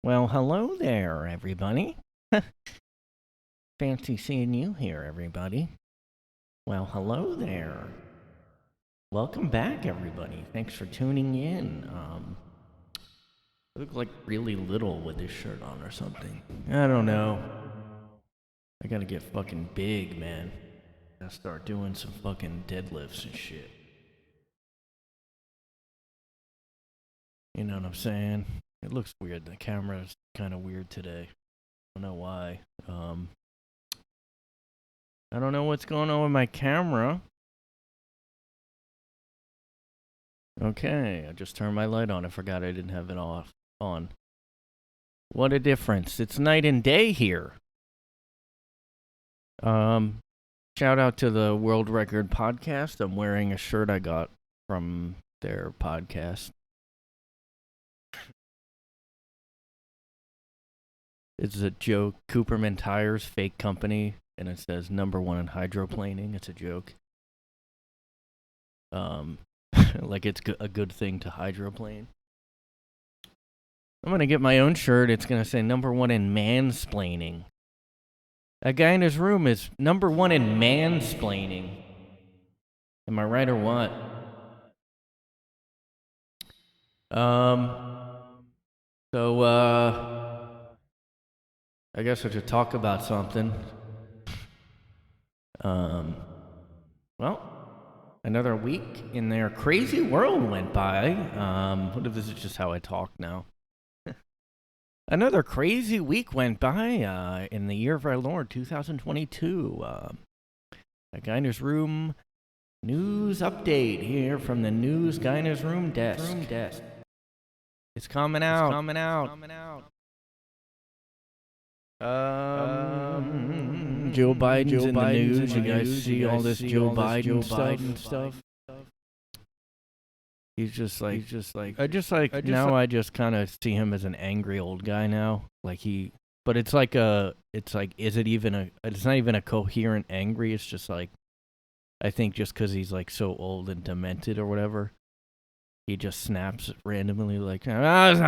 Well, hello there, everybody. Fancy seeing you here, everybody. Well, hello there. Welcome back, everybody. Thanks for tuning in. I look like really little with this shirt on or something. I don't know. I gotta get fucking big, man. Gotta start doing some fucking deadlifts and shit. You know what I'm saying? It looks weird. The camera's kind of weird today. I don't know why. I don't know what's going on with my camera. Okay, I just turned my light on. I forgot I didn't have it on. What a difference. It's night and day here. Shout out to the World Record Podcast. I'm wearing a shirt I got from their podcast. It's a joke. Cooperman Tires, fake company, and it says #1 in hydroplaning. It's a joke. Like it's a good thing to hydroplane. I'm gonna get my own shirt. It's gonna say #1 in mansplaining. A guy in his room is #1 in mansplaining. Am I right or what? So, I guess I should talk about something. Well, another week in their crazy world went by. What if this is just how I talk now? Another crazy week went by in the year of our Lord, 2022. A guy in his room news update here from the news guy in his room desk. It's coming out. Joe Biden's in the news. You guys see all this Joe Biden stuff? He's just like now I just kind of see him as an angry old guy now. But it's not even a coherent angry. It's just like, I think just because he's like so old and demented or whatever, he just snaps randomly like, get out of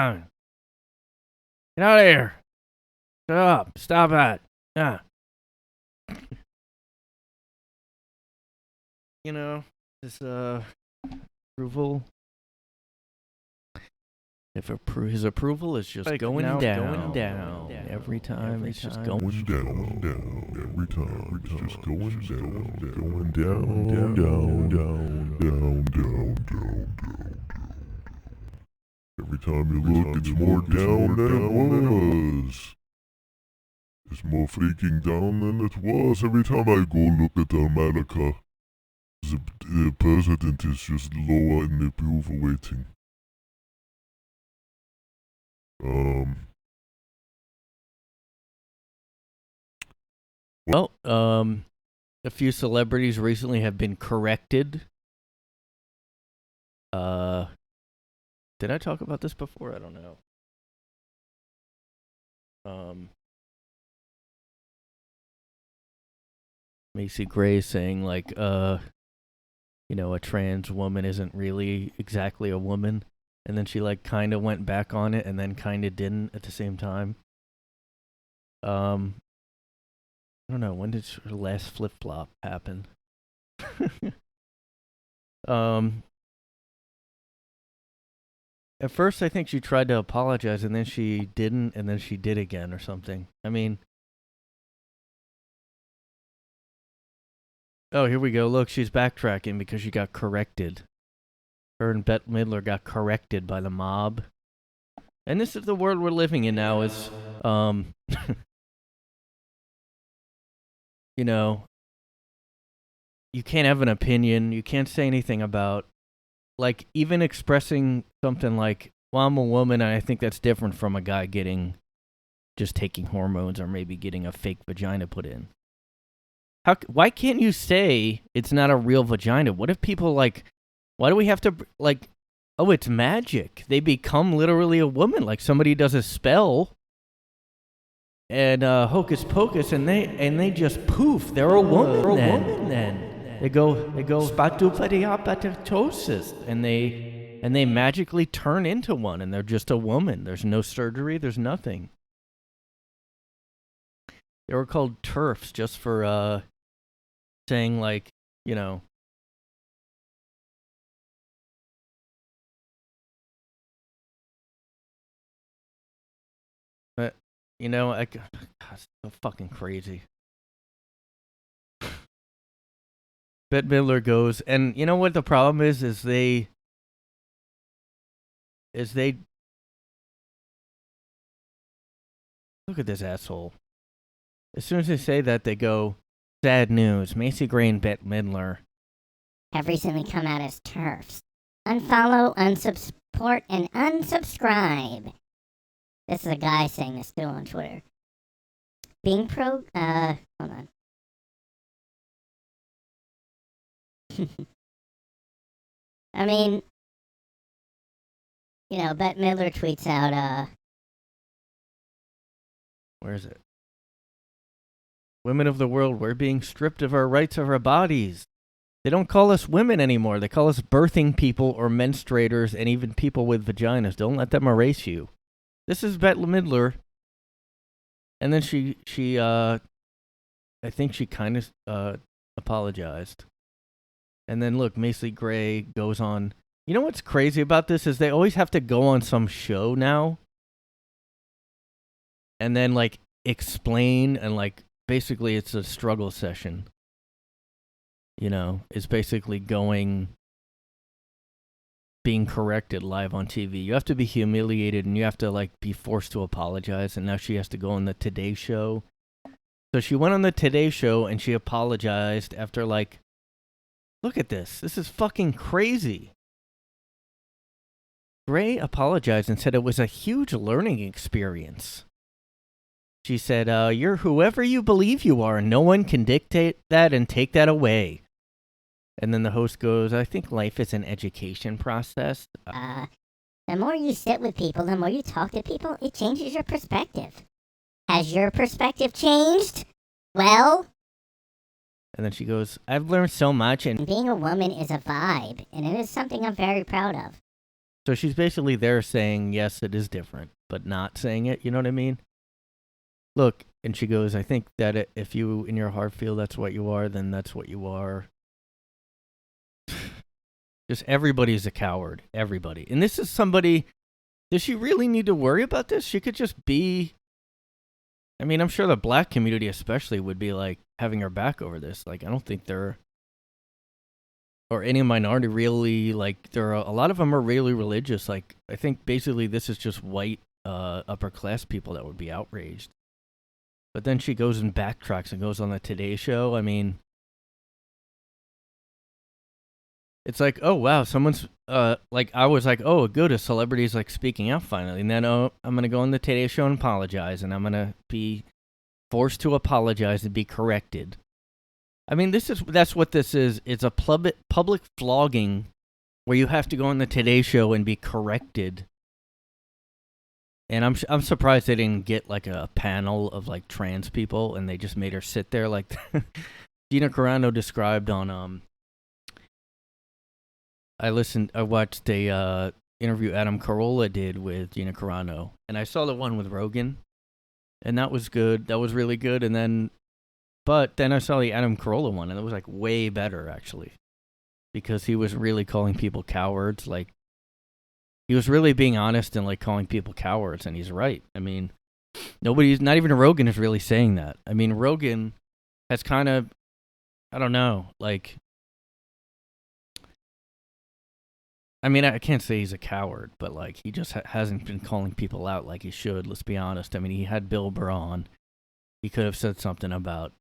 here. Shut up. Stop that. Yeah. You know, this approval. His approval is just going down every time. It's just going down every time. It's just going down. Every time you look, it's more down than it was. It's more freaking down than it was. Every time I go look at America, the president is just lower in the approval rating. Well, a few celebrities recently have been corrected. Did I talk about this before? I don't know. Macy Gray saying like, a trans woman isn't really exactly a woman. And then she like kind of went back on it and then kind of didn't at the same time. I don't know, when did her last flip-flop happen? At first I think she tried to apologize and then she didn't and then she did again or something. I mean, oh, here we go. Look, she's backtracking because she got corrected. Her and Bette Midler got corrected by the mob. And this is the world we're living in now is, you know, you can't have an opinion. You can't say anything about, like, even expressing something like, well, I'm a woman, and I think that's different from a guy just taking hormones or maybe getting a fake vagina put in. Why can't you say it's not a real vagina? What if people, like, why do we have to, like, oh, it's magic. They become literally a woman. Like, somebody does a spell and hocus pocus, and they just poof, they're a woman then. They go spatupadiapatitosis, and they And they magically turn into one, and they're just a woman. There's no surgery. There's nothing. They were called TERFs just for saying, like, you know. But, you know, God, it's so fucking crazy. Bette Midler goes, and you know what the problem is they look at this asshole. As soon as they say that, they go, sad news. Macy Gray and Bette Midler have recently come out as TERFs. Unfollow, unsupport, and unsubscribe. This is a guy saying this too on Twitter. Being hold on. I mean, you know, Bette Midler tweets out, where is it? Women of the world, we're being stripped of our rights of our bodies. They don't call us women anymore. They call us birthing people or menstruators and even people with vaginas. Don't let them erase you. This is Bette Midler. And then she I think she kind of apologized. And then look, Macy Gray goes on. You know what's crazy about this is they always have to go on some show now. And then like explain and like basically it's a struggle session. You know, it's basically being corrected live on TV. You have to be humiliated and you have to like be forced to apologize. And now she has to go on the Today Show. So she went on the Today Show and she apologized after like, look at this. This is fucking crazy. Gray apologized and said it was a huge learning experience. She said, you're whoever you believe you are, and no one can dictate that and take that away. And then the host goes, I think life is an education process. The more you sit with people, the more you talk to people, it changes your perspective. Has your perspective changed? Well... And then she goes, I've learned so much. And being a woman is a vibe, and it is something I'm very proud of. So she's basically there saying, yes, it is different, but not saying it. You know what I mean? Look, and she goes, I think that if you in your heart feel that's what you are, then that's what you are. Just everybody's a coward. Everybody. And this is somebody, does she really need to worry about this? She could just be, I mean, I'm sure the black community especially would be like having her back over this. Like, I don't think they're, or any minority really, like, there are, a lot of them are really religious. Like, I think basically this is just white upper class people that would be outraged. But then she goes and backtracks and goes on the Today Show. I mean, it's like, oh, wow, someone's, like, I was like, oh, good, a celebrity's, like, speaking out finally. And then, oh, I'm going to go on the Today Show and apologize, and I'm going to be forced to apologize and be corrected. I mean, that's what this is. It's a public flogging where you have to go on the Today Show and be corrected. And I'm surprised they didn't get, like, a panel of, like, trans people, and they just made her sit there, like, Gina Carano described on, I watched a interview Adam Carolla did with Gina Carano, and I saw the one with Rogan, and that was good. That was really good. But then I saw the Adam Carolla one, and it was like way better actually, because he was really calling people cowards. Like, he was really being honest and like calling people cowards, and he's right. I mean, not even Rogan is really saying that. I mean, Rogan has kind of, I don't know, like, I mean, I can't say he's a coward, but, like, he just hasn't been calling people out like he should, let's be honest. I mean, he had Bill Burr on. He could have said something about...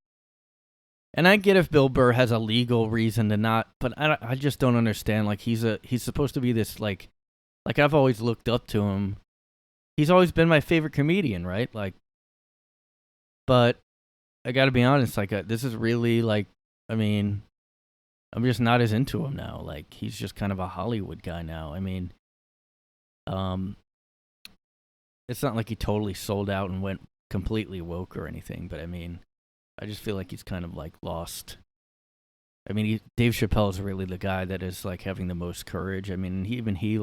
And I get if Bill Burr has a legal reason to not, but I just don't understand. Like, he's supposed to be this, like I've always looked up to him. He's always been my favorite comedian, right? Like, but I gotta be honest, like, this is really, like, I mean... I'm just not as into him now. Like, he's just kind of a Hollywood guy now. I mean, it's not like he totally sold out and went completely woke or anything, but I mean, I just feel like he's kind of like lost I mean, Dave Chappelle is really the guy that is like having the most courage. I mean, even he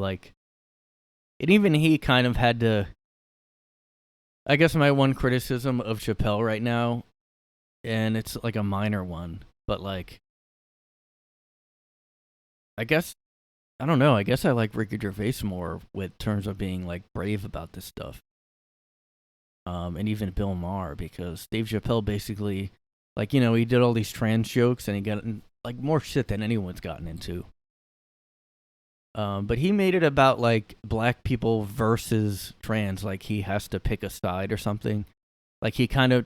kind of had to. I guess my one criticism of Chappelle right now, and it's like a minor one, but like, I guess I don't know. I guess I like Ricky Gervais more with terms of being like brave about this stuff. And even Bill Maher, because Dave Chappelle basically, like, you know, he did all these trans jokes and he got like more shit than anyone's gotten into. But he made it about like black people versus trans, like he has to pick a side or something. Like he kind of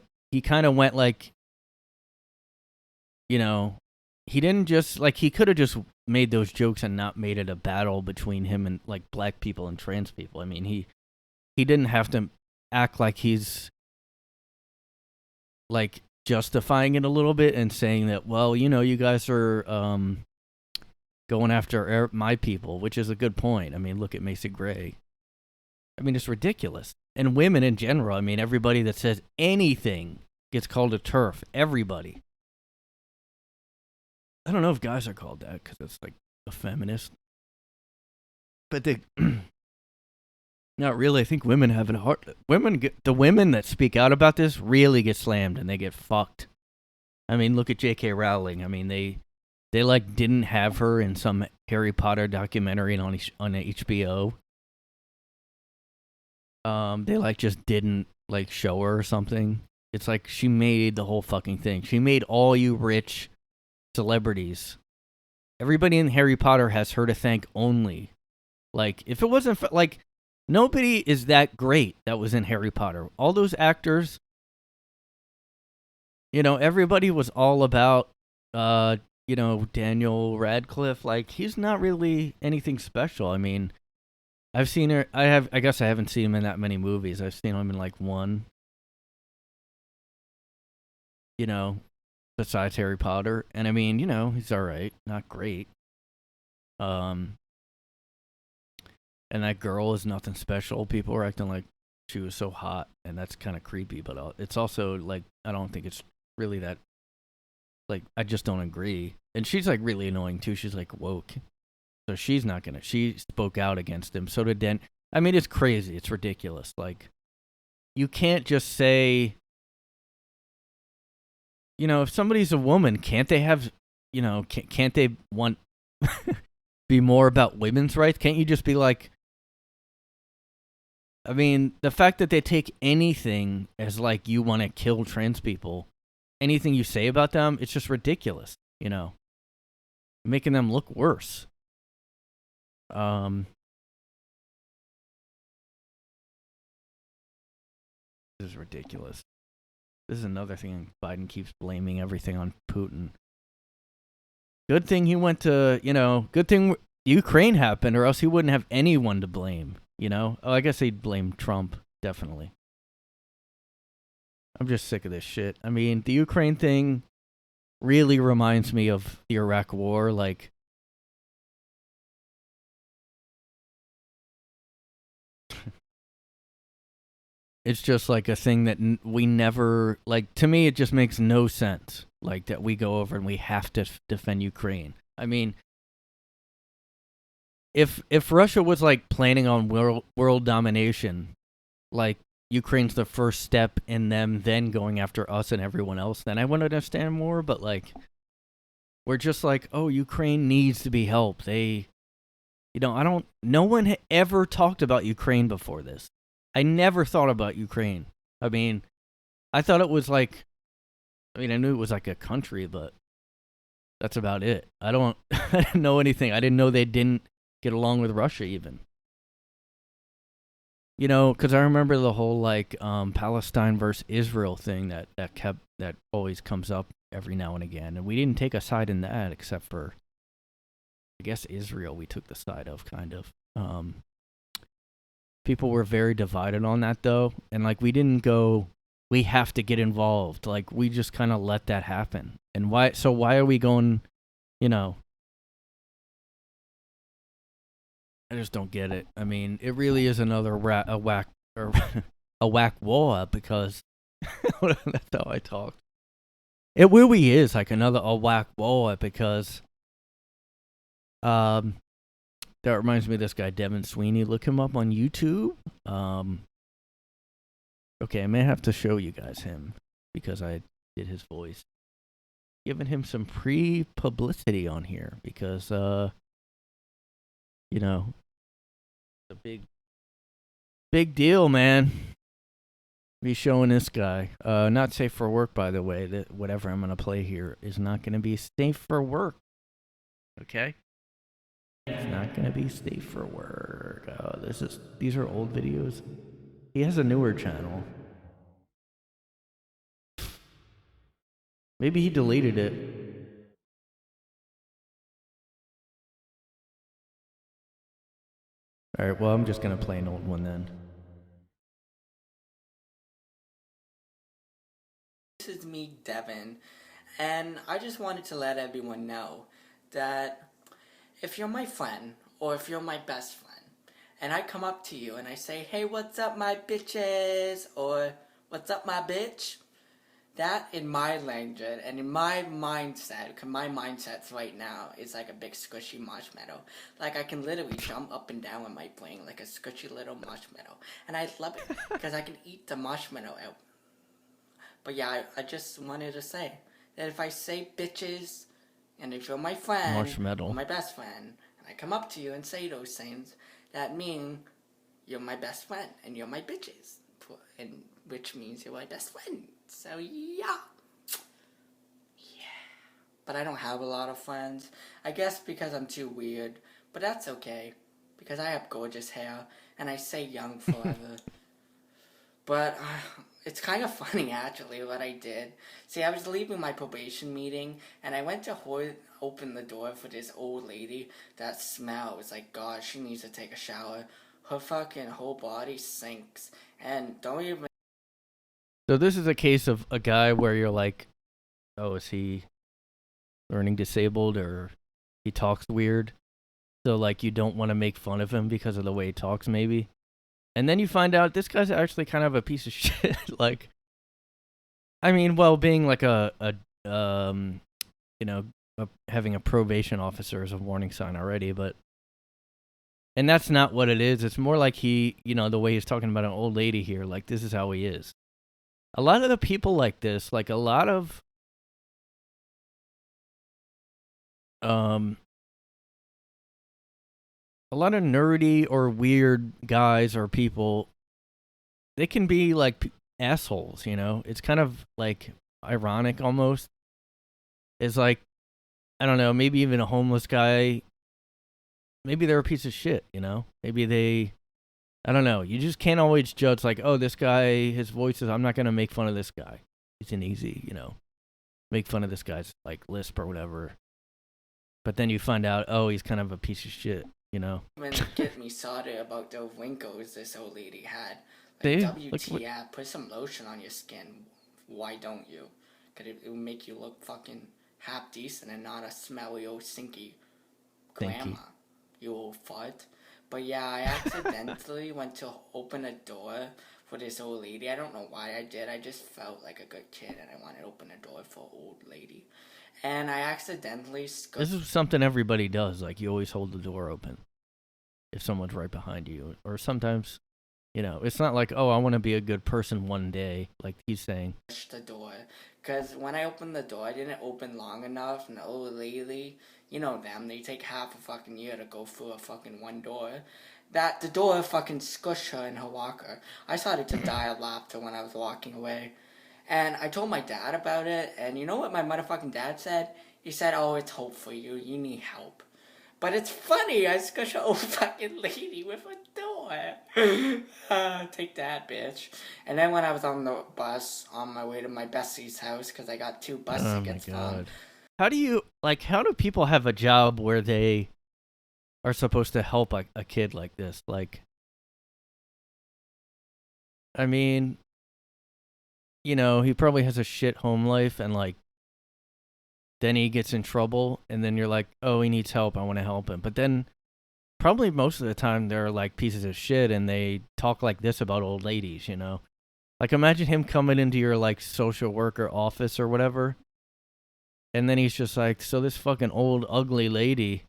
went like, you know, he didn't just like he could have just made those jokes and not made it a battle between him and like black people and trans people. I mean, he didn't have to act like he's like justifying it a little bit and saying that, well, you know, you guys are going after my people, which is a good point. I mean, look at Macy Gray. I mean, it's ridiculous. And women in general, I mean, everybody that says anything gets called a TERF. Everybody. I don't know if guys are called that because it's like a feminist. But they, not really. I think women have it hard. The women that speak out about this really get slammed and they get fucked. I mean, look at J.K. Rowling. I mean, they like didn't have her in some Harry Potter documentary on HBO. They like just didn't like show her or something. It's like she made the whole fucking thing. She made all you rich celebrities. Everybody in Harry Potter has her to thank only. Like, if it wasn't for, like, nobody is that great that was in Harry Potter. All those actors, you know, everybody was all about, you know, Daniel Radcliffe. Like, he's not really anything special. I mean, I've seen her. I guess I haven't seen him in that many movies. I've seen him in like one. You know, besides Harry Potter, and I mean, you know, he's all right, not great. And that girl is nothing special. People are acting like she was so hot, and that's kind of creepy. But it's also like I don't think it's really that. Like I just don't agree. And she's like really annoying too. She's like woke, so she's not gonna. She spoke out against him. So did Dan. I mean, it's crazy. It's ridiculous. Like you can't just say. You know, if somebody's a woman, can't they have? You know, can't they want be more about women's rights? Can't you just be like? I mean, the fact that they take anything as like you want to kill trans people, anything you say about them, it's just ridiculous, you know, making them look worse. This is ridiculous. This is another thing Biden keeps blaming everything on Putin. Good thing he went to, you know, good thing Ukraine happened or else he wouldn't have anyone to blame. You know? Oh, I guess he'd blame Trump, definitely. I'm just sick of this shit. I mean, the Ukraine thing really reminds me of the Iraq War. Like, it's just like a thing that we never, like, to me, it just makes no sense. Like, that we go over and we have to defend Ukraine. I mean, if Russia was like planning on world domination, like Ukraine's the first step in them then going after us and everyone else, then I would understand more. But like, we're just like, oh, Ukraine needs to be helped. They, you know, no one had ever talked about Ukraine before this. I never thought about Ukraine. I mean, I thought it was like, I mean, I knew it was like a country, but that's about it. I didn't know anything. I didn't know they didn't get along with Russia even. You know, because I remember the whole like Palestine versus Israel thing that always comes up every now and again, and we didn't take a side in that except for, I guess, Israel. We took the side of kind of. People were very divided on that though, and like we didn't go. We have to get involved. Like we just kind of let that happen. And why? So why are we going? You know. I just don't get it. I mean, it really is another a whack war because that's how I talk. It really is like a whack bullet because that reminds me of this guy Devon Sweeney. Look him up on YouTube. Okay, I may have to show you guys him because I did his voice. Giving him some pre-publicity on here because you know, it's a big deal, man. Be showing this guy. Not safe for work, by the way. That whatever I'm gonna play here is not gonna be safe for work. Okay? It's not gonna be safe for work. These are old videos. He has a newer channel. Maybe he deleted it. Alright, well, I'm just gonna play an old one then. This is me, Devon, and I just wanted to let everyone know that if you're my friend, or if you're my best friend, and I come up to you and I say, hey, what's up, my bitches, or what's up, my bitch, that in my language and in my mindset, because my mindset right now is like a big squishy marshmallow. Like I can literally jump up and down with my brain like a squishy little marshmallow. And I love it because I can eat the marshmallow out. But yeah, I just wanted to say that if I say bitches, and if you're my friend, Marshmallow. or my best friend, and I come up to you and say those things, that means you're my best friend, and you're my bitches. And which means you're my best friend. So yeah. But I don't have a lot of friends. I guess because I'm too weird. But that's okay. Because I have gorgeous hair. And I say young forever. But it's kind of funny actually what I did. See, I was leaving my probation meeting. And I went to open the door for this old lady. That smell was like, God, she needs to take a shower. Her fucking whole body sinks. And don't even... So this is a case of a guy where you're like, oh, is he learning disabled or he talks weird? So like you don't want to make fun of him because of the way he talks maybe. And then you find out this guy's actually kind of a piece of shit. Like, I mean, well, being like having a probation officer is a warning sign already, but, and that's not what it is. It's more like the way he's talking about an old lady here, like this is how he is. A lot of the people like this, like a lot of nerdy or weird guys or people, they can be like assholes, you know? It's kind of like ironic almost. It's like, I don't know, maybe even a homeless guy, maybe they're a piece of shit, you know? Maybe I don't know. You just can't always judge like, oh, this guy, his voice is, I'm not going to make fun of this guy. It's an easy, make fun of this guy's like lisp or whatever. But then you find out, oh, he's kind of a piece of shit, you know? When get me started about the wrinkles this old lady had. Like, WTF, put some lotion on your skin. Why don't you? Because it will make you look fucking half decent and not a smelly old stinky grandma. You old fart. But yeah, I accidentally went to open a door for this old lady. I don't know why I did. I just felt like a good kid and I wanted to open a door for an old lady. And I accidentally... This is something everybody does. Like, you always hold the door open if someone's right behind you. Or sometimes, it's not like, oh, I want to be a good person one day, like he's saying. The door. Because when I opened the door, I didn't open long enough. And the old lady, you know them, they take half a fucking year to go through a fucking one door. The door fucking squished her in her walker. I started to die of laughter when I was walking away. And I told my dad about it, and you know what my motherfucking dad said? He said, oh, it's hope for you. You need help. But it's funny. I squished an old fucking lady with a door. Take that, bitch. And then when I was on the bus on my way to my bestie's house, because I got 2 bus tickets. Oh, my God. How do people have a job where they are supposed to help a kid like this? Like, I mean... he probably has a shit home life and like then he gets in trouble and then you're like, oh, he needs help. I want to help him. But then probably most of the time they're like pieces of shit and they talk like this about old ladies, Like imagine him coming into your like social worker office or whatever And then he's just like, so this fucking old ugly lady.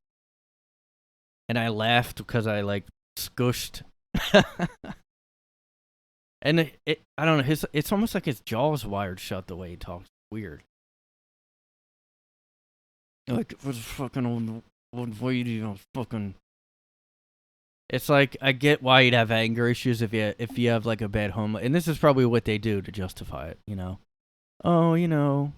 And I laughed because I like scooshed. And I don't know, it's almost like his jaw's wired shut the way he talks. Weird. Like, what's fucking old lady, you know, fucking. It's like, I get why you'd have anger issues if you have like a bad home. And this is probably what they do to justify it, you know. Oh, you know,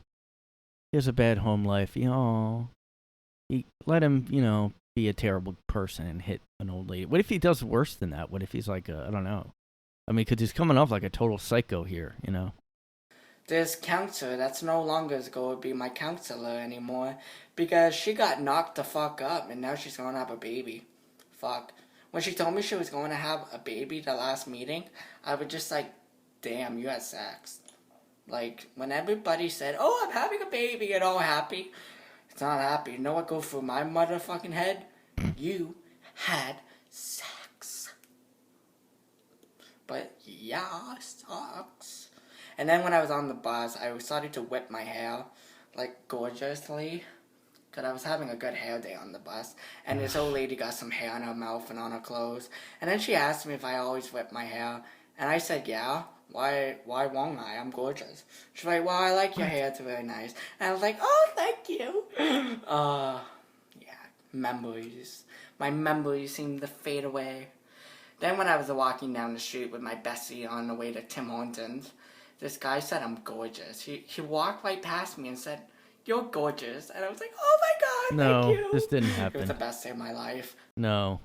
he has a bad home life. Let him, you know, be a terrible person and hit an old lady. What if he does worse than that? What if he's like I don't know. I mean, because he's coming off like a total psycho here, you know. This counselor that's no longer going to be my counselor anymore because she got knocked the fuck up and now she's going to have a baby. Fuck. When she told me she was going to have a baby the last meeting, I was just like, damn, you had sex. Like, when everybody said, oh, I'm having a baby and all happy, it's not happy. You know what goes through my motherfucking head? You had sex. But yeah, sucks. And then when I was on the bus, I started to whip my hair, like, gorgeously. Because I was having a good hair day on the bus. And this old lady got some hair in her mouth and on her clothes. And then she asked me if I always whip my hair. And I said, yeah. Why won't I? I'm gorgeous. She's like, well, I like your hair. It's very nice. And I was like, oh, thank you. Yeah, memories. My memories seem to fade away. Then when I was walking down the street with my bestie on the way to Tim Hortons, this guy said I'm gorgeous. He walked right past me and said, you're gorgeous. And I was like, oh my God, thank you. No, this didn't It happen. was the best day of my life. No.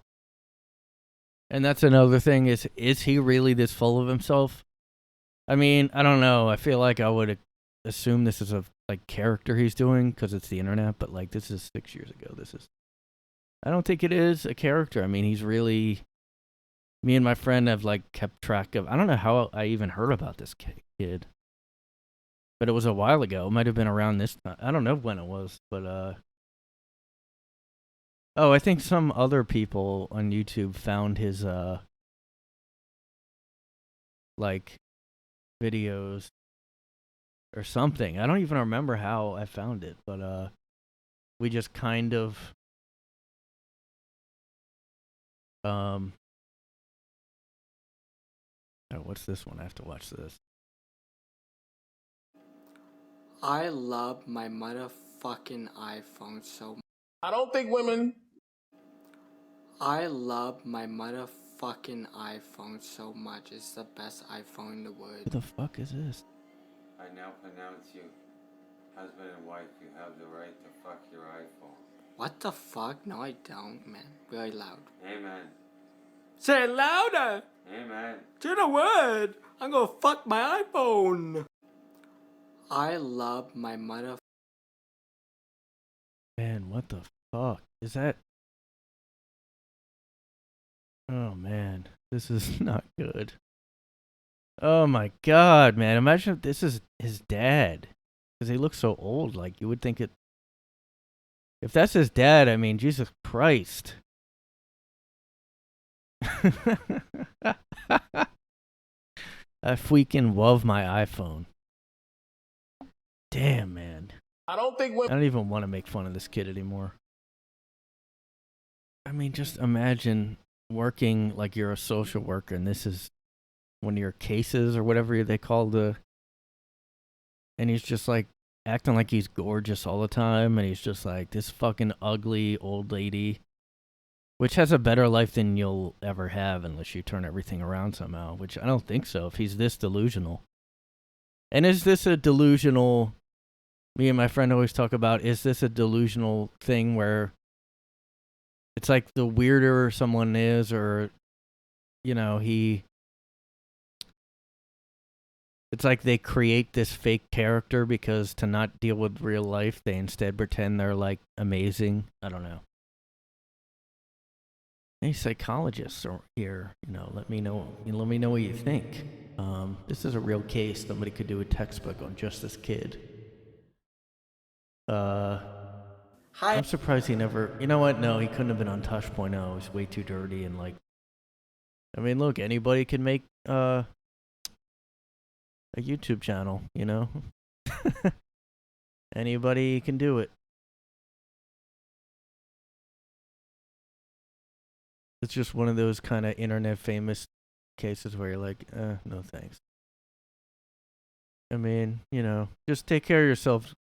And that's another thing is he really this full of himself? I mean, I don't know. I feel like I would assume this is a like character he's doing because it's the internet, but like this is 6 years ago. I don't think it is a character. I mean, he's really. Me and my friend have like kept track of. I don't know how I even heard about this kid, but it was a while ago. It might have been around this time. I don't know when it was, but oh, I think some other people on YouTube found his like videos or something. I don't even remember how I found it, but we just kind of oh, what's this one? I have to watch this. I love my motherfucking iPhone so much. I don't think women. I love my motherfucking iPhone so much. It's the best iPhone in the world. Who the fuck is this? I now pronounce you husband and wife. You have the right to fuck your iPhone. What the fuck? No, I don't, man. Really loud. Amen. Say it louder! Amen. To the word! I'm gonna fuck my iPhone! I love my mother. Man, what the fuck is that? Oh man, this is not good. Oh my god, man! Imagine if this is his dad, because he looks so old. Like you would think it. If that's his dad, I mean, Jesus Christ. I freaking love my iPhone. Damn, man. I don't think I women. don't even want to make fun of this kid anymore. I mean, just imagine working like you're a social worker and this is one of your cases or whatever they call the. And he's just like acting like he's gorgeous all the time. And he's just like this fucking ugly old lady, which has a better life than you'll ever have unless you turn everything around somehow, which I don't think so if he's this delusional. And is this a delusional. Me and my friend always talk about, is this a delusional thing where it's like the weirder someone is or, you know, it's like they create this fake character because to not deal with real life, they instead pretend they're like amazing. I don't know. Any psychologists are here, you know, let me know what you think. This is a real case. Somebody could do a textbook on just this kid. Hi. I'm surprised he never. You know what? No, he couldn't have been on Touch Point. Oh, he's way too dirty and like. I mean, look, anybody can make a YouTube channel, you know. Anybody can do it. It's just one of those kind of internet famous cases where you're like, no thanks. I mean, just take care of yourselves,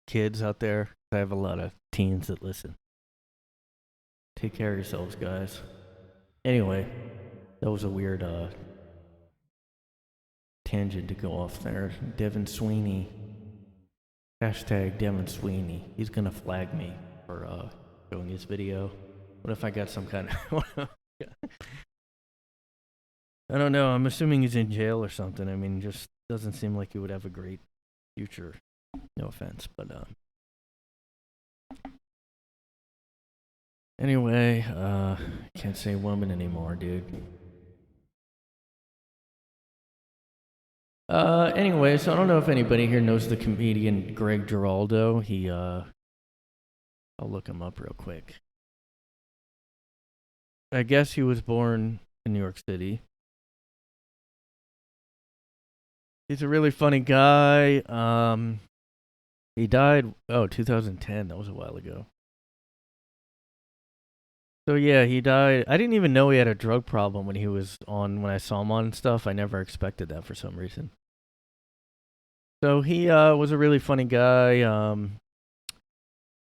kids out there. I have a lot of teens that listen. Take care of yourselves, guys. Anyway, that was a weird tangent to go off there. Devon Sweeney. Hashtag Devon Sweeney. He's gonna flag me for showing his video. What if I got some kind of... I don't know. I'm assuming he's in jail or something. I mean, just doesn't seem like he would have a great future. No offense, but anyway, can't say woman anymore, dude. Anyway, so I don't know if anybody here knows the comedian Greg Giraldo. I'll look him up real quick. I guess he was born in New York City. He's a really funny guy. He died, 2010. That was a while ago. So yeah, he died. I didn't even know he had a drug problem when I saw him on stuff. I never expected that for some reason. So he was a really funny guy.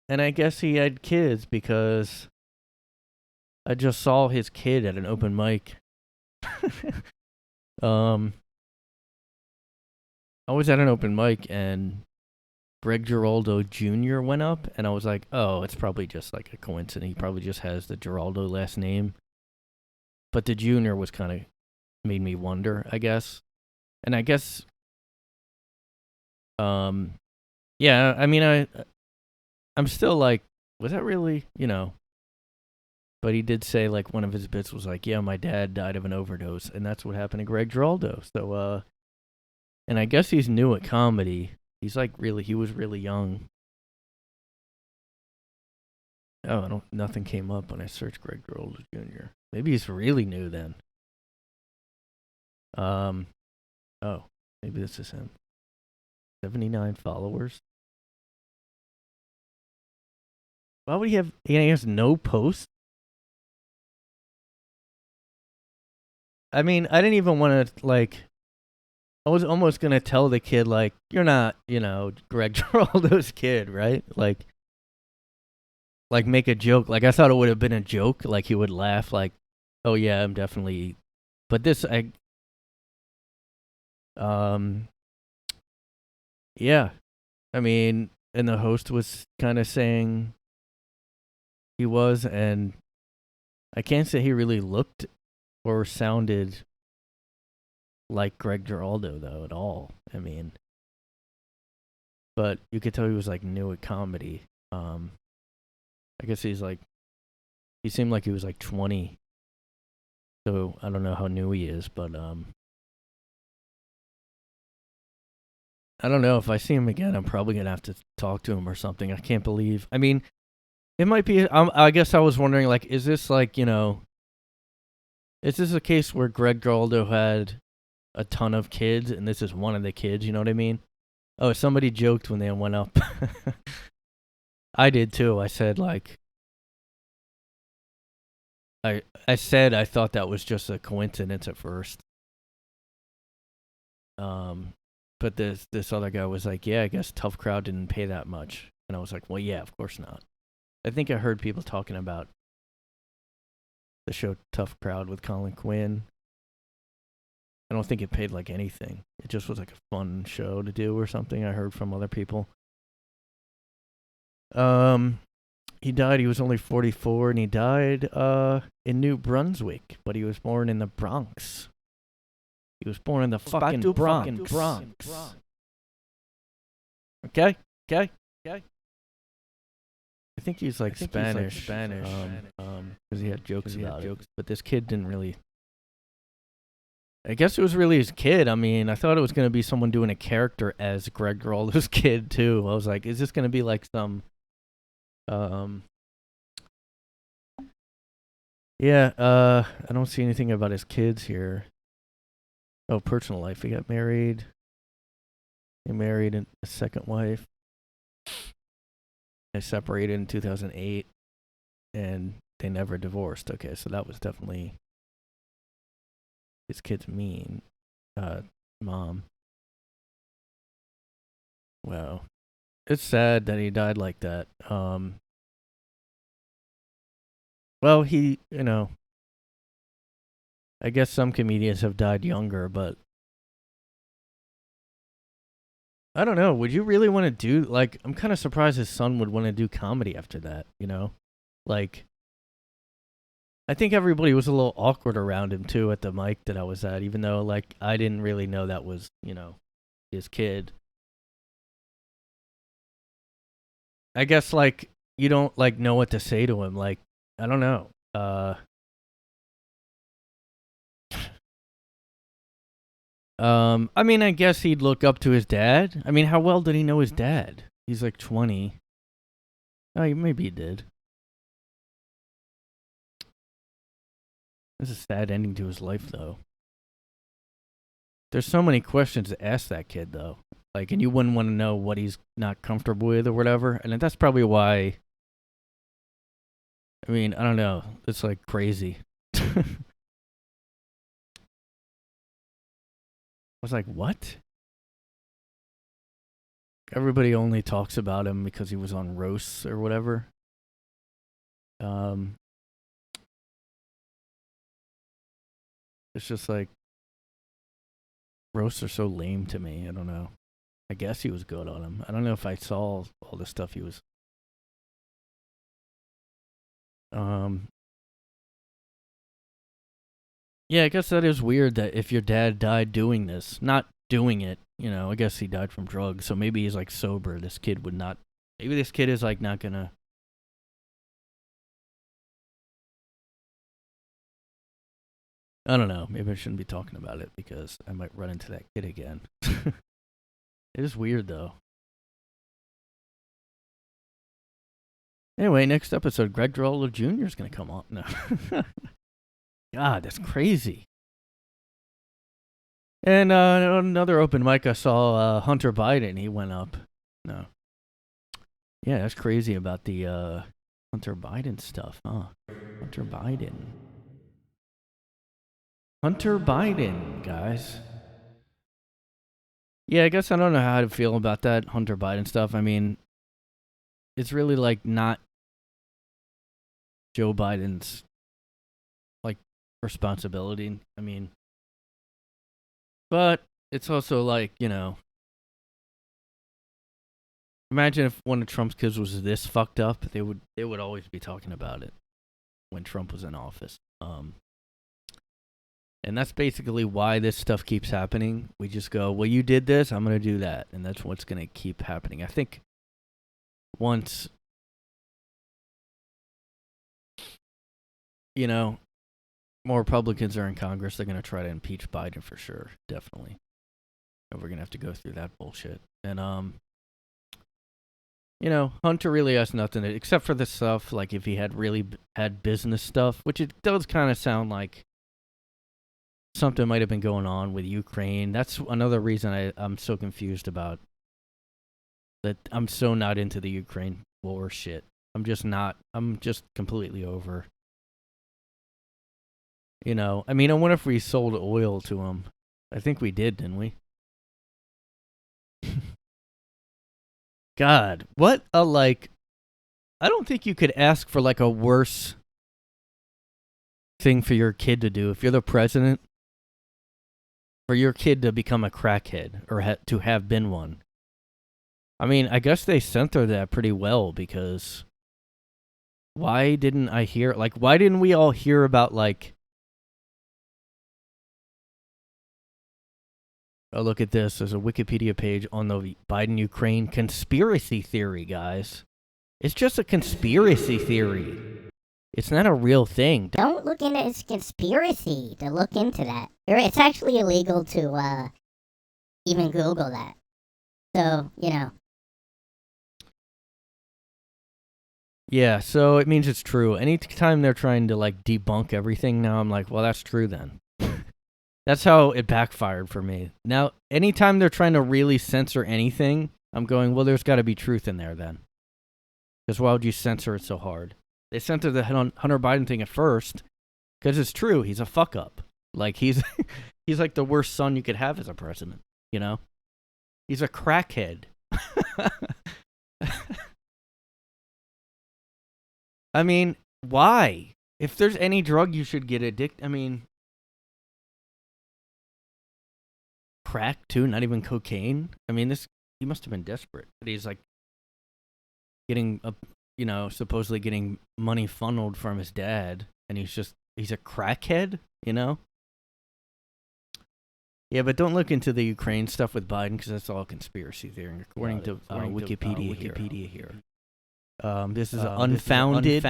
And I guess he had kids because I just saw his kid at an open mic. I was at an open mic and Greg Giraldo Jr. went up, and I was like, oh, it's probably just like a coincidence. He probably just has the Giraldo last name. But the Jr. was kind of made me wonder, I guess. And I guess, yeah, I mean, I'm still like, was that really, But he did say, like, one of his bits was like, yeah, my dad died of an overdose, and that's what happened to Greg Giraldo. So, and I guess he's new at comedy. He's like he was really young. Oh, nothing came up when I searched Greg Giraldo Jr. Maybe he's really new then. Oh, maybe this is him. 79 followers. Why would he has no posts? I mean, I didn't even want to, like, I was almost going to tell the kid, like, you're not, Greg Giraldo's kid, right? Like, make a joke. Like, I thought it would have been a joke. Like, he would laugh, like, oh, yeah, I'm definitely... But this, yeah. I mean, and the host was kind of saying he was, and I can't say he really looked or sounded like Greg Giraldo, though, at all. I mean, but you could tell he was, like, new at comedy. I guess he seemed like he was, like, 20. So I don't know how new he is, but, I don't know. If I see him again, I'm probably going to have to talk to him or something. I can't believe. I mean, it might be, I guess I was wondering, like, is this, like, is this a case where Greg Giraldo had a ton of kids, and this is one of the kids, you know what I mean? Oh, somebody joked when they went up. I did too. I said, like, I said I thought that was just a coincidence at first. But this other guy was like, yeah, I guess Tough Crowd didn't pay that much. And I was like, well, yeah, of course not. I think I heard people talking about the show Tough Crowd with Colin Quinn. I don't think it paid like anything. It just was like a fun show to do or something. I heard from other people. He died. He was only 44, and he died in New Brunswick, but he was born in the Bronx. He was born in the fucking Bronx. Okay. I think he's like Spanish. Because he had jokes about it. But this kid didn't really. I guess it was really his kid. I mean, I thought it was going to be someone doing a character as Greg Giraldo's kid too. I was like, is this going to be like some, yeah, I don't see anything about his kids here. Oh, personal life. He got married. He married a second wife. They separated in 2008, and they never divorced. Okay, so that was definitely his kid's mom. Wow. It's sad that he died like that. Well, I guess some comedians have died younger, but I don't know. Would you really want to do, like, I'm kind of surprised his son would want to do comedy after that, Like, I think everybody was a little awkward around him, too, at the mic that I was at, even though, like, I didn't really know that was, his kid. I guess, like, you don't, like, know what to say to him. Like, I don't know. I mean, I guess he'd look up to his dad. I mean, how well did he know his dad? He's like 20. Oh, maybe he did. This is a sad ending to his life, though. There's so many questions to ask that kid, though. Like, and you wouldn't want to know what he's not comfortable with or whatever. And that's probably why. I mean, I don't know. It's like crazy. I was like, what? Everybody only talks about him because he was on roasts or whatever. It's just like, roasts are so lame to me. I don't know. I guess he was good on him. I don't know if I saw all the stuff he was. Yeah, I guess that is weird that if your dad died doing this, not doing it, I guess he died from drugs, so maybe he's like sober. This kid would not. Maybe this kid is like not gonna. I don't know. Maybe I shouldn't be talking about it because I might run into that kid again. It is weird though. Anyway, next episode, Greg Giraldo Jr. is gonna come on. No. God, that's crazy. And another open mic, I saw Hunter Biden. He went up. No. Yeah, that's crazy about the Hunter Biden stuff, huh? Hunter Biden, guys. Yeah, I guess I don't know how to feel about that Hunter Biden stuff. I mean, it's really like not Joe Biden's like responsibility. I mean, but it's also like, imagine if one of Trump's kids was this fucked up, they would always be talking about it when Trump was in office. And that's basically why this stuff keeps happening. We just go, well, you did this, I'm going to do that. And that's what's going to keep happening. I think once, more Republicans are in Congress, they're going to try to impeach Biden for sure. Definitely. And we're going to have to go through that bullshit. And, Hunter really has nothing to, except for the stuff, like if he had really had business stuff, which it does kind of sound like something might have been going on with Ukraine. That's another reason I'm so confused about that. I'm so not into the Ukraine war shit. I'm just completely over. I mean, I wonder if we sold oil to him. I think we did, didn't we? God, what a I don't think you could ask for like a worse thing for your kid to do if you're the president. For your kid to become a crackhead or to have been one. I mean, I guess they censor that pretty well because why didn't we all hear about oh, look at this. There's a Wikipedia page on the Biden-Ukraine conspiracy theory, guys. It's just a conspiracy theory. It's not a real thing. Don't look into it's conspiracy to look into that. It's actually illegal to even Google that. So, Yeah, so it means it's true. Anytime they're trying to debunk everything now, I'm like, well, that's true then. That's how it backfired for me. Now, anytime they're trying to really censor anything, I'm going, well, there's got to be truth in there then. Because why would you censor it so hard? They censored the Hunter Biden thing at first because it's true. He's a fuck up. Like he's like the worst son you could have as a president. You know, he's a crackhead. I mean, why? If there's any drug you should get addicted, I mean, crack too, not even cocaine. I mean, he must have been desperate. But he's like getting supposedly getting money funneled from his dad, and he's a crackhead, you know? Yeah, but don't look into the Ukraine stuff with Biden because that's all conspiracy theory, according to Wikipedia here. This is unfounded.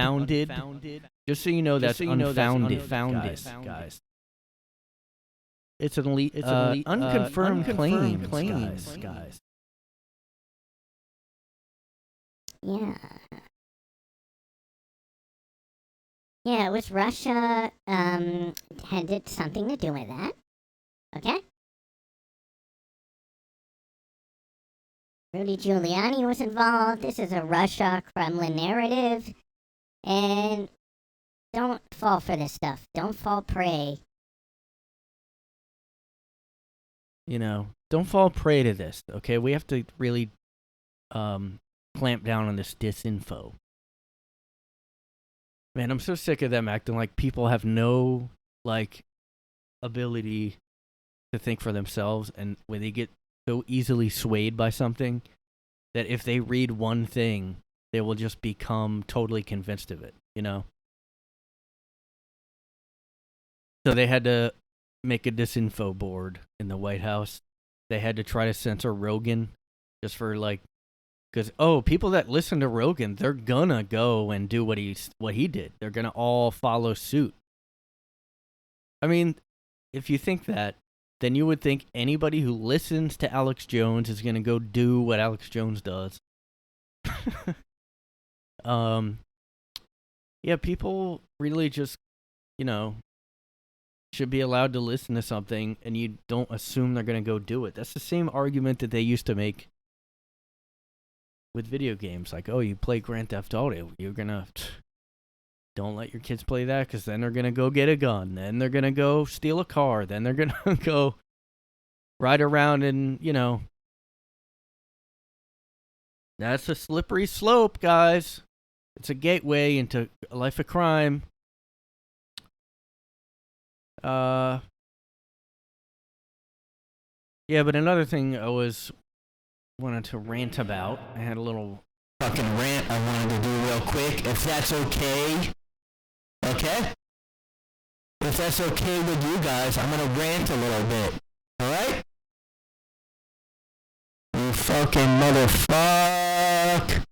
Just so you know, that's unfounded, guys. It's an unconfirmed claims, guys. Yeah. Yeah, it was Russia had something to do with that. Okay? Rudy Giuliani was involved. This is a Russia-Kremlin narrative. And don't fall for this stuff. Don't fall prey. You know, don't fall prey to this, okay? We have to really clamp down on this disinfo. Man, I'm so sick of them acting like people have no, like, ability to think for themselves, and when they get so easily swayed by something that if they read one thing, they will just become totally convinced of it, you know? So they had to make a disinfo board in the White House. They had to try to censor Rogan just for, like, because, people that listen to Rogan, they're gonna go and do what he did. They're gonna all follow suit. I mean, if you think that, then you would think anybody who listens to Alex Jones is gonna go do what Alex Jones does. Yeah, people really just, should be allowed to listen to something, and you don't assume they're gonna go do it. That's the same argument that they used to make with video games. Like, you play Grand Theft Auto, you're gonna... Don't let your kids play that, because then they're going to go get a gun. Then they're going to go steal a car. Then they're going to go ride around and, That's a slippery slope, guys. It's a gateway into a life of crime. Yeah, but another thing I wanted to rant about. I had a little fucking rant I wanted to do real quick, if that's okay. Okay? If that's okay with you guys, I'm gonna rant a little bit. Alright? You fucking motherfuck.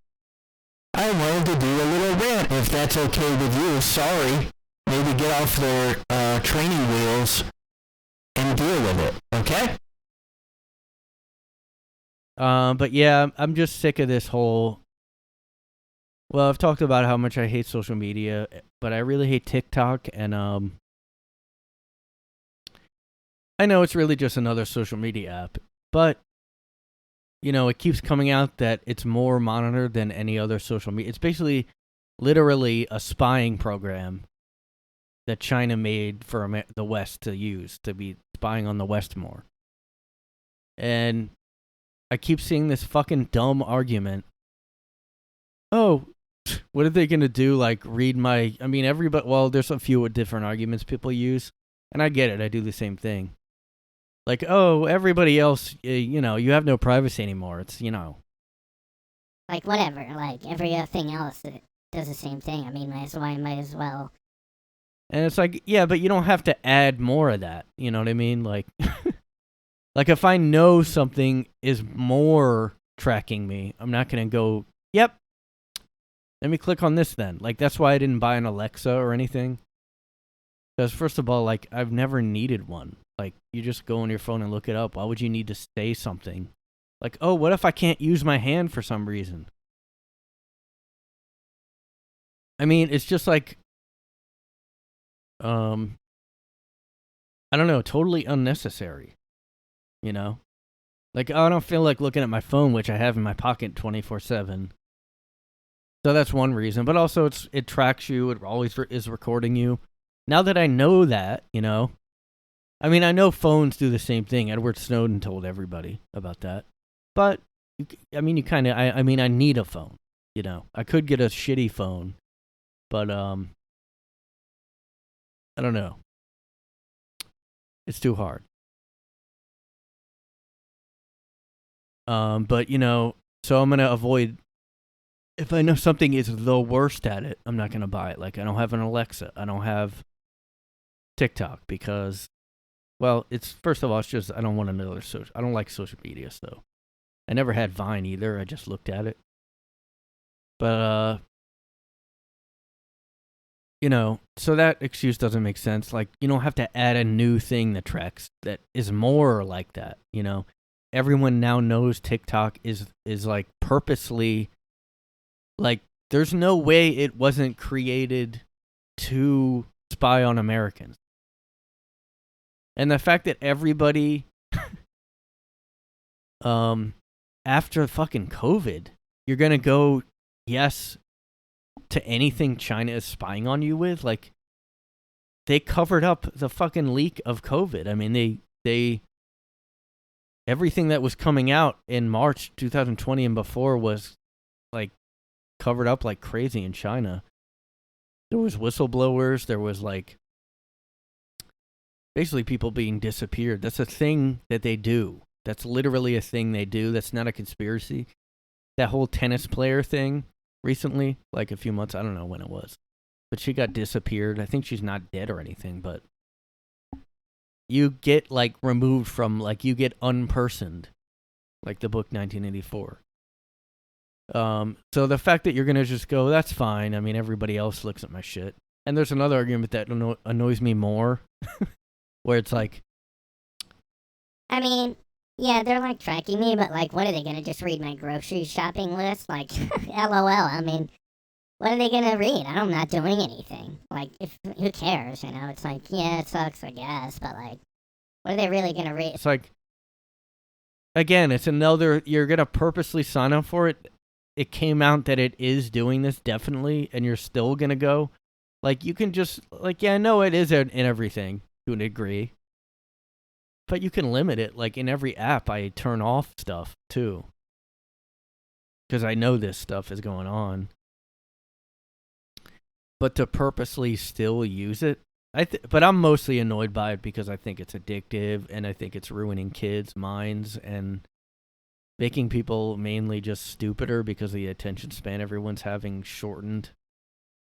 I wanted to do a little rant, if that's okay with you. Sorry. Maybe get off their training wheels and deal with it. Okay? But yeah, I'm just sick of this whole... Well, I've talked about how much I hate social media, but I really hate TikTok, and I know it's really just another social media app, but it keeps coming out that it's more monitored than any other social media. It's basically literally a spying program that China made for the West to use, to be spying on the West more. And I keep seeing this fucking dumb argument. What are they going to do? Like, read my... I mean, everybody... Well, there's a few different arguments people use. And I get it. I do the same thing. Like, everybody else, you have no privacy anymore. It's, Like, whatever. Like, everything else that does the same thing. I mean, might as well. And it's like, yeah, but you don't have to add more of that. You know what I mean? Like, like if I know something is more tracking me, I'm not going to go, yep. Let me click on this then. Like, that's why I didn't buy an Alexa or anything. Because, first of all, like, I've never needed one. Like, you just go on your phone and look it up. Why would you need to say something? Like, what if I can't use my hand for some reason? I mean, it's just like, I don't know, totally unnecessary. Like, I don't feel like looking at my phone, which I have in my pocket 24/7. So that's one reason. But also, it tracks you. It always is recording you. Now that I know that, I mean, I know phones do the same thing. Edward Snowden told everybody about that. But, I mean, you kind of, I mean, I need a phone, I could get a shitty phone, but, I don't know. It's too hard. But, so I'm going to avoid, if I know something is the worst at it, I'm not going to buy it. Like, I don't have an Alexa. I don't have TikTok because, well, it's, first of all, it's just, I don't want another social, I don't like social media, so. I never had Vine either. I just looked at it. But, so that excuse doesn't make sense. Like, you don't have to add a new thing that tracks that is more like that, Everyone now knows TikTok is like purposely, like, there's no way it wasn't created to spy on Americans. And the fact that everybody, after fucking COVID, you're going to go, yes, to anything China is spying on you with. Like, they covered up the fucking leak of COVID. I mean, they everything that was coming out in March 2020 and before was, like, covered up like crazy in China. There was whistleblowers. There was, like, basically people being disappeared. That's a thing that they do. That's literally a thing they do. That's not a conspiracy. That whole tennis player thing recently, like a few months, I don't know when it was, but she got disappeared. I think she's not dead or anything, but you get, like, removed from, like, you get unpersoned, like the book 1984. So the fact that you're going to just go, that's fine. I mean, everybody else looks at my shit. And there's another argument that annoys me more, where it's like, I mean, yeah, they're, like, tracking me, but, like, what are they gonna just read my grocery shopping list? Like, LOL, I mean, what are they gonna read? I'm not doing anything. Like, who cares, It's like, yeah, it sucks, I guess, but, like, what are they really gonna read? it's like, again, it's another, you're going to purposely sign up for it. It came out that it is doing this, definitely, and you're still going to go. Like, you can just, like, yeah, I know it is in everything, to a degree. But you can limit it. Like, in every app, I turn off stuff, too. Because I know this stuff is going on. But to purposely still use it, but I'm mostly annoyed by it because I think it's addictive, and I think it's ruining kids' minds and making people mainly just stupider because of the attention span everyone's having shortened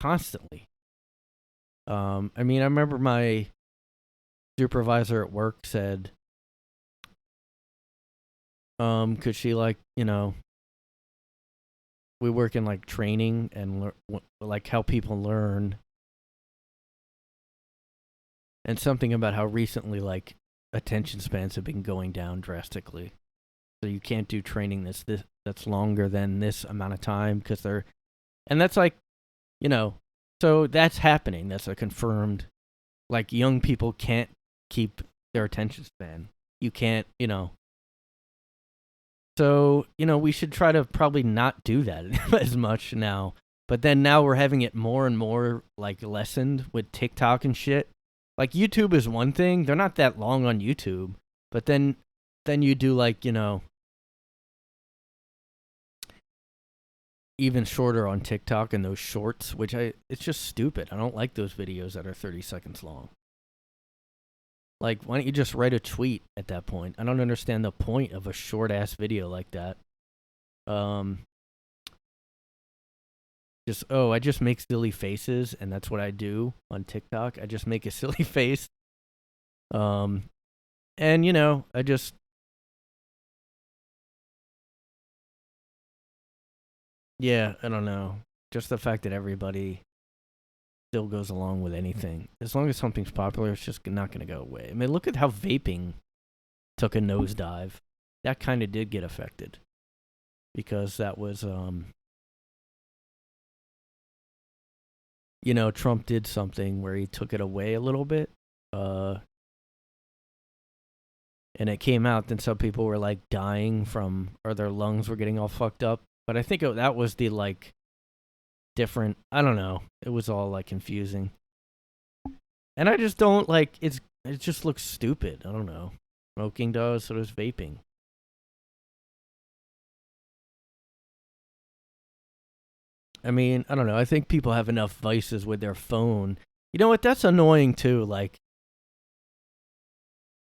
constantly. I mean, I remember my supervisor at work said, could she, like, we work in, like, training and like how people learn, and something about how recently, like, attention spans have been going down drastically. So you can't do training that's longer than this amount of time because and that's like, so that's happening. That's a confirmed, like, young people can't keep their attention span. You can't, So, we should try to probably not do that as much now. But then now we're having it more and more, like, lessened with TikTok and shit. Like, YouTube is one thing. They're not that long on YouTube. But then you do, like, even shorter on TikTok and those shorts, which it's just stupid. I don't like those videos that are 30 seconds long. Like, why don't you just write a tweet at that point? I don't understand the point of a short-ass video like that. I just make silly faces, and that's what I do on TikTok. I just make a silly face. And, I just... Yeah, I don't know. Just the fact that everybody still goes along with anything. As long as something's popular, it's just not going to go away. I mean, look at how vaping took a nosedive. That kind of did get affected. Because that was, Trump did something where he took it away a little bit. And it came out, then some people were, like, dying from, or their lungs were getting all fucked up. But I think that was the, like, different. I don't know. It was all like confusing. And I just don't like it just looks stupid. I don't know. Smoking does, so does vaping. I mean, I don't know. I think people have enough vices with their phone. You know what? That's annoying too. Like,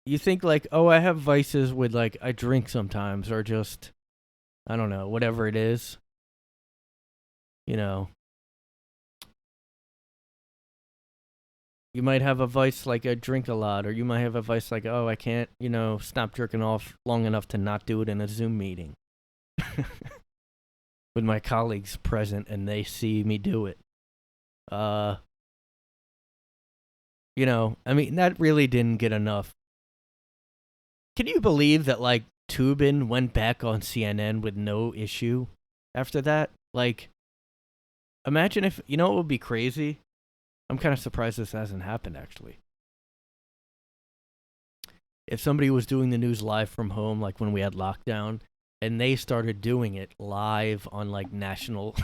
you think like, oh, I have vices with like I drink sometimes, or just, I don't know, whatever it is. You know, you might have a vice like I drink a lot, or you might have a vice like, oh, I can't, stop jerking off long enough to not do it in a Zoom meeting. With my colleagues present and they see me do it. I mean, that really didn't get enough. Can you believe that, like, Tubin went back on CNN with no issue after that? Like, imagine if, it would be crazy? I'm kind of surprised this hasn't happened, actually. If somebody was doing the news live from home, like when we had lockdown, and they started doing it live on, like, national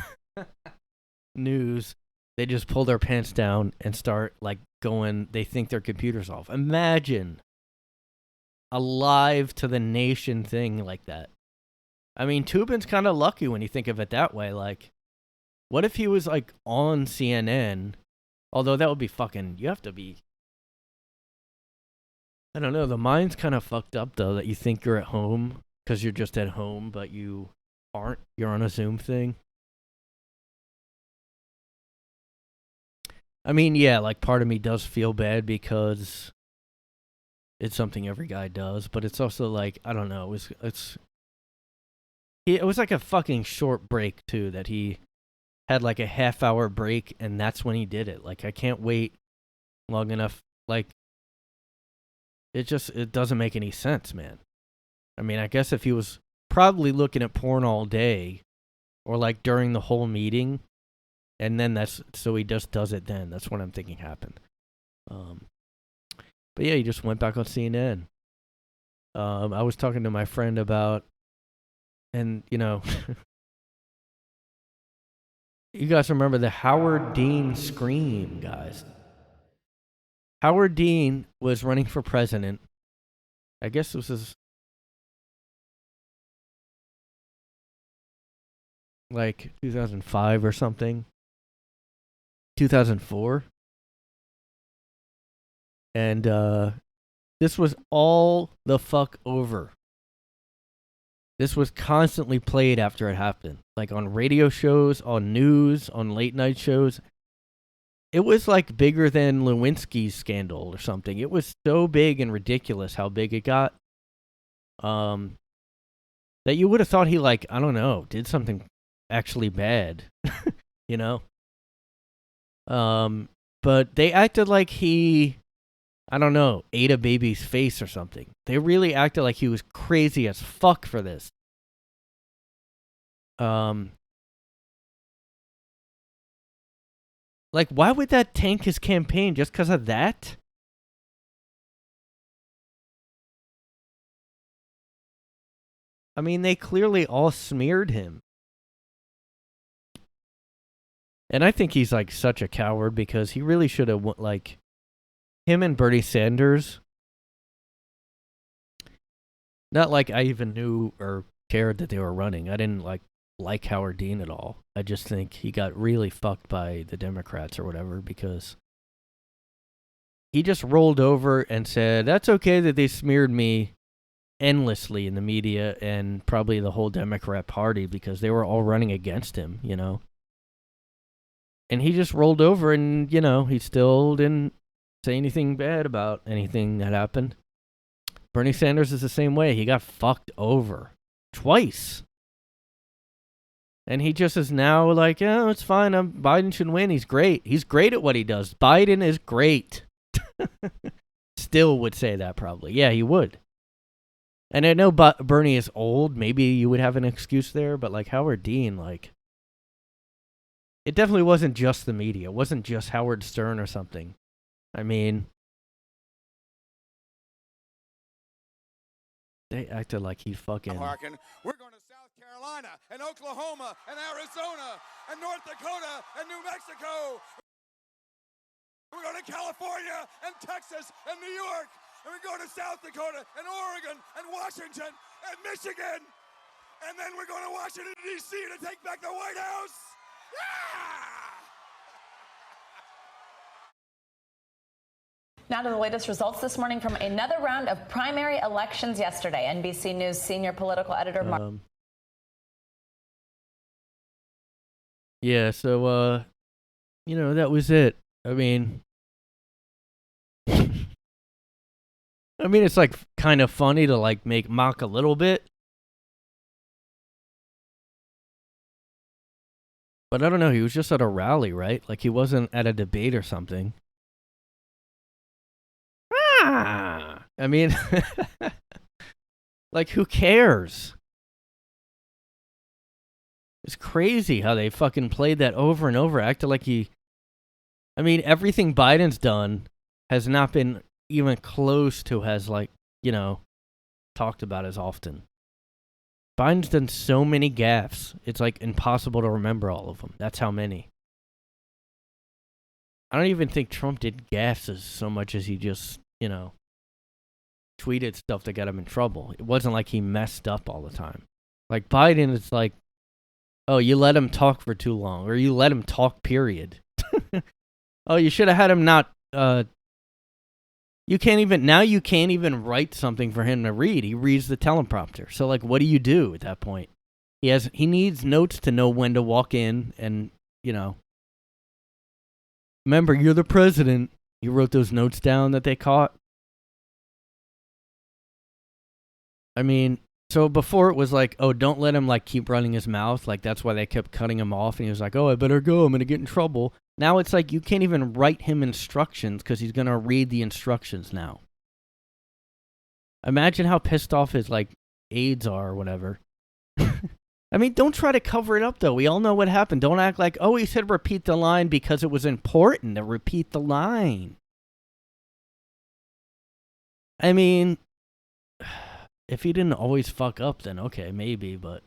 news, they just pull their pants down and start, like, going, they think their computer's off. Imagine a live to the nation thing like that. I mean, Tubin's kind of lucky when you think of it that way. Like, what if he was, like, on CNN? Although that would be fucking, you have to be, I don't know, the mind's kind of fucked up, though, that you think you're at home because you're just at home, but you aren't. You're on a Zoom thing. I mean, yeah, like, part of me does feel bad because it's something every guy does, but it's also like, I don't know, it was like a fucking short break, too, that he had like a half-hour break, and that's when he did it. Like, I can't wait long enough. Like, it doesn't make any sense, man. I mean, I guess if he was probably looking at porn all day, or like during the whole meeting, and then so he just does it then. That's what I'm thinking happened. But yeah, he just went back on CNN. I was talking to my friend about, and you guys remember the Howard Dean scream, guys. Howard Dean was running for president. I guess this was like 2005 or something. 2004. And this was all the fuck over. This was constantly played after it happened. Like on radio shows, on news, on late night shows. It was like bigger than Lewinsky's scandal or something. It was so big and ridiculous how big it got. That you would have thought he, like, I don't know, did something actually bad. you know? But they acted like he, I don't know, ate a baby's face or something. They really acted like he was crazy as fuck for this. Like, why would that tank his campaign just because of that? I mean, they clearly all smeared him. And I think he's, like, such a coward because he really should have, like, him and Bernie Sanders. Not like I even knew or cared that they were running. I didn't, like Howard Dean at all. I just think he got really fucked by the Democrats or whatever because he just rolled over and said, that's okay that they smeared me endlessly in the media and probably the whole Democrat Party because they were all running against him, you know. And he just rolled over and, you know, he still didn't say anything bad about anything that happened. Bernie Sanders is the same way. He got fucked over twice. And he just is now like, oh, it's fine. Biden should win. He's great. He's great at what he does. Biden is great. Still would say that probably. Yeah, he would. And I know Bernie is old. Maybe you would have an excuse there. But like Howard Dean, like, it definitely wasn't just the media. It wasn't just Howard Stern or something. I mean, they acted like he fucking... We're going to South Carolina and Oklahoma and Arizona and North Dakota and New Mexico. We're going to California and Texas and New York. And we're going to South Dakota and Oregon and Washington and Michigan. And then we're going to Washington, D.C. to take back the White House. Yeah! Now to the latest results this morning from another round of primary elections yesterday. NBC News senior political editor Mark. Yeah, so, that was it. I mean, it's like kind of funny to like make mock a little bit. But I don't know, he was just at a rally, right? Like he wasn't at a debate or something. I mean, like who cares? It's crazy how they fucking played that over and over, acted like everything Biden's done has not been even close to as talked about as often. Biden's done so many gaffes, it's like impossible to remember all of them. That's how many. I don't even think Trump did gaffes so much as he just, tweeted stuff that got him in trouble. It wasn't like he messed up all the time. Like Biden, it's like, oh, you let him talk for too long, or you let him talk, period. Oh, you should have had him not, you can't even write something for him to read. He reads the teleprompter. So, like, what do you do at that point? He needs notes to know when to walk in and, remember, you're the president. You wrote those notes down that they caught. I mean, so before it was like, oh, don't let him, keep running his mouth. Like, that's why they kept cutting him off. And he was like, oh, I better go. I'm going to get in trouble. Now it's like you can't even write him instructions because he's going to read the instructions now. Imagine how pissed off his, aides are or whatever. I mean, don't try to cover it up, though. We all know what happened. Don't act like, oh, he said repeat the line because it was important to repeat the line. I mean, if he didn't always fuck up, then okay, maybe, but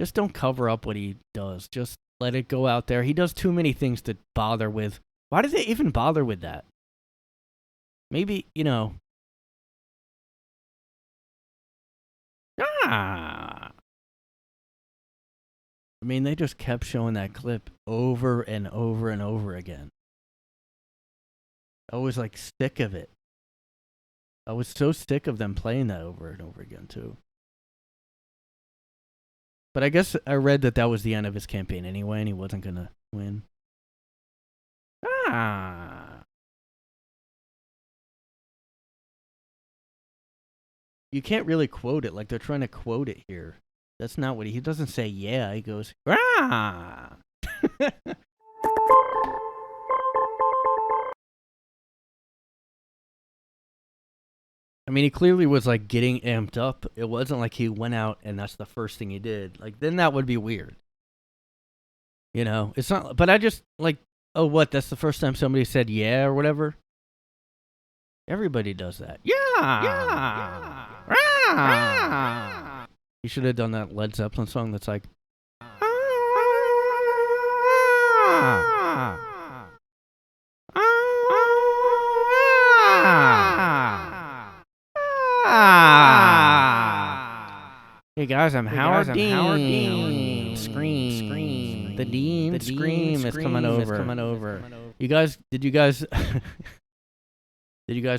just don't cover up what he does. Just let it go out there. He does too many things to bother with. Why do they even bother with that? Maybe, I mean, they just kept showing that clip over and over and over again. I was, sick of it. I was so sick of them playing that over and over again, too. But I guess I read that was the end of his campaign anyway, and he wasn't going to win. You can't really quote it like they're trying to quote it here. That's not what he doesn't say, yeah. He goes, I mean, he clearly was, getting amped up. It wasn't like he went out and that's the first thing he did. Then that would be weird. It's not, but I just, oh, what? That's the first time somebody said yeah or whatever? Everybody does that. Yeah. You should have done that Led Zeppelin song that's like, hey guys, I'm Howard Dean. Scream. The Dean Scream is coming over. Did you guys did you guys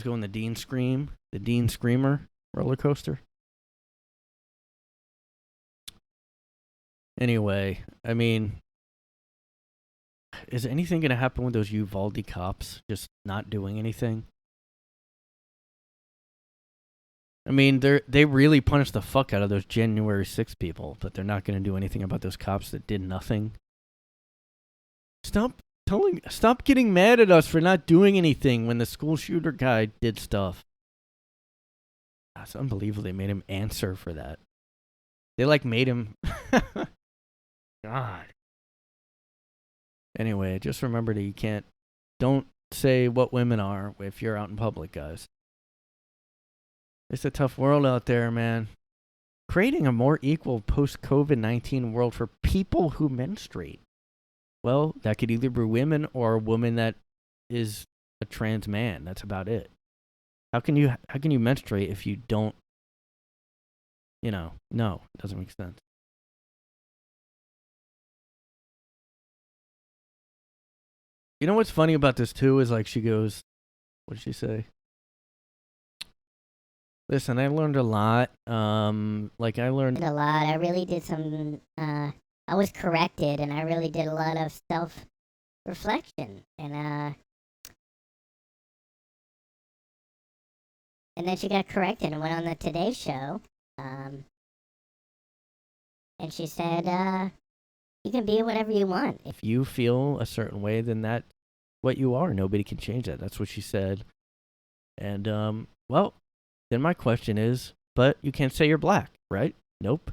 go on the Dean Scream? The Dean Screamer roller coaster? Anyway, I mean, is anything going to happen with those Uvalde cops just not doing anything? I mean, they really punished the fuck out of those January 6 people, but they're not going to do anything about those cops that did nothing. Stop getting mad at us for not doing anything when the school shooter guy did stuff. It's unbelievable they made him answer for that. They made him God. Anyway, just remember that don't say what women are if you're out in public, guys. It's a tough world out there, man. creating a more equal post-COVID-19 world for people who menstruate. Well, that could either be women or a woman that is a trans man. That's about it. How can you menstruate if you don't, no, it doesn't make sense. You know what's funny about this too is like she goes, what did she say? Listen, I learned a lot. I learned a lot. I really did some. I was corrected, and I really did a lot of self-reflection, and then she got corrected and went on the Today Show, and she said, "You can be whatever you want. If you feel a certain way, then that's what you are. Nobody can change that." That's what she said. And well. Then my question is, but you can't say you're black, right? Nope.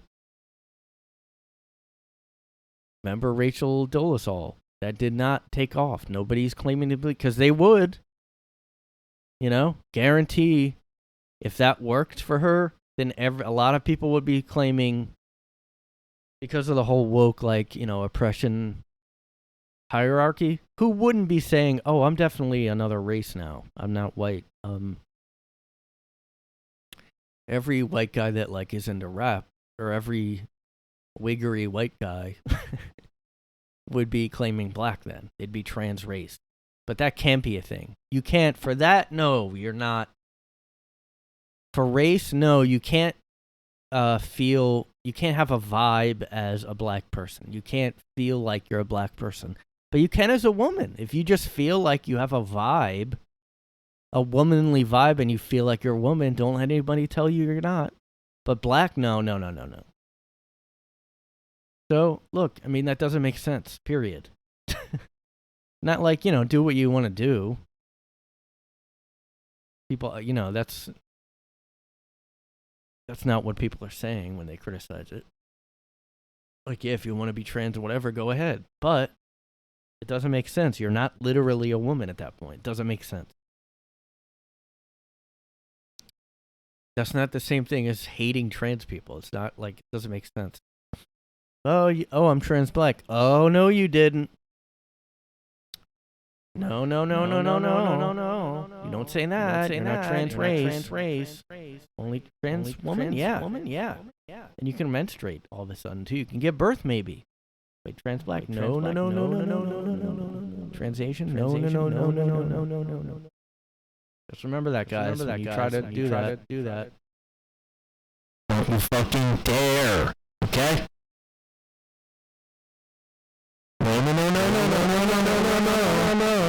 Remember Rachel Dolezal? That did not take off. Nobody's claiming to be, because they would. Guarantee if that worked for her, then a lot of people would be claiming, because of the whole woke, oppression hierarchy, who wouldn't be saying, oh, I'm definitely another race now. I'm not white. Every white guy that is into rap, or every wiggery white guy would be claiming black then. It'd be trans race. But that can't be a thing. You can't, for that, no, you're not. For race, no, you can't you can't have a vibe as a black person. You can't feel like you're a black person. But you can as a woman. If you just feel like you have a vibe, a womanly vibe, and you feel like you're a woman, don't let anybody tell you you're not. But black, no. So, look, that doesn't make sense, period. Not do what you want to do. People, that's not what people are saying when they criticize it. Yeah, if you want to be trans or whatever, go ahead. But it doesn't make sense. You're not literally a woman at that point. It doesn't make sense. That's not the same thing as hating trans people. It's not it doesn't make sense. Oh, I'm trans black. Oh, no, you didn't. No. You don't say that. You're not trans race. Only trans woman. Yeah. And you can menstruate all of a sudden too. You can give birth maybe. Wait, trans black? No. Trans Asian? No. Just remember that, guys. When you try to do that. Don't you fucking dare. Okay? No.